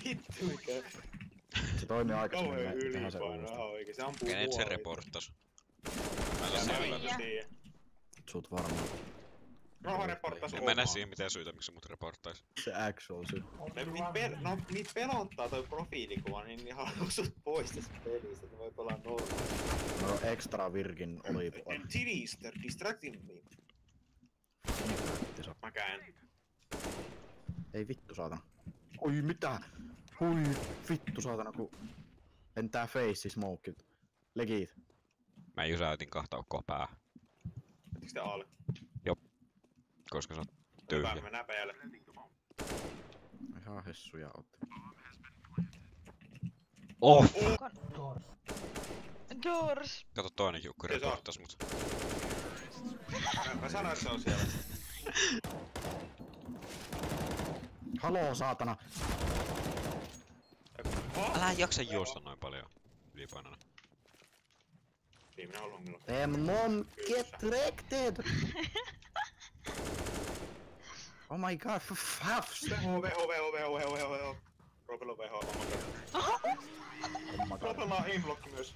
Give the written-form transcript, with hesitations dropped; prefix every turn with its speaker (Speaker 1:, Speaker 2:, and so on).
Speaker 1: Vittu mikä.
Speaker 2: Se toimii aikaisemmin.
Speaker 1: Kauhean
Speaker 2: Tehdään se
Speaker 1: ylipaino
Speaker 2: uudestaan.
Speaker 1: ihan oikein. Se ampuu
Speaker 3: Kenet se
Speaker 1: mua
Speaker 3: reporttas? Mä
Speaker 1: oikein.
Speaker 3: en
Speaker 1: Mä
Speaker 3: ole
Speaker 1: en
Speaker 3: siellä.
Speaker 1: tiedä.
Speaker 2: Sut varmaan.
Speaker 1: Rauha reporttas
Speaker 3: En mennä siihen mitään syytä, miksi se mut reporttais.
Speaker 2: Se actual syy.
Speaker 1: Niitä pelottaa toi profiilikuva, niin ne haluu sut pois tästä pelistä, että ne voi pelaa normaali.
Speaker 2: No extra virgin oli.
Speaker 1: Tinister, distracting me. Mä käyn.
Speaker 2: Ei vittu saatana. Oi mitä? Hui vittu saatana ku... Lentää face smoke. Legit.
Speaker 3: Mä jysäytin kahta ukkoa päähän.
Speaker 1: Ettekö te alle?
Speaker 3: Koska se on tyhjä.
Speaker 1: Mennään päälle.
Speaker 2: Ihan hessuja ootte.
Speaker 3: Off!
Speaker 4: Doors.
Speaker 3: Kato toinen jukku
Speaker 1: Se saa.
Speaker 3: reporttas mut.
Speaker 1: Mä sanoin, että se on siellä.
Speaker 2: Haloo saatana.
Speaker 3: Älä jaksa juosta noin paljon ylipainona.
Speaker 1: Viimeinen on longilla.
Speaker 2: Damn mom, get wrecked! Oh my god, fuffs!
Speaker 1: Veho. Ropelo veho.
Speaker 2: Oh my god.
Speaker 1: Ropelo on aimblock myös.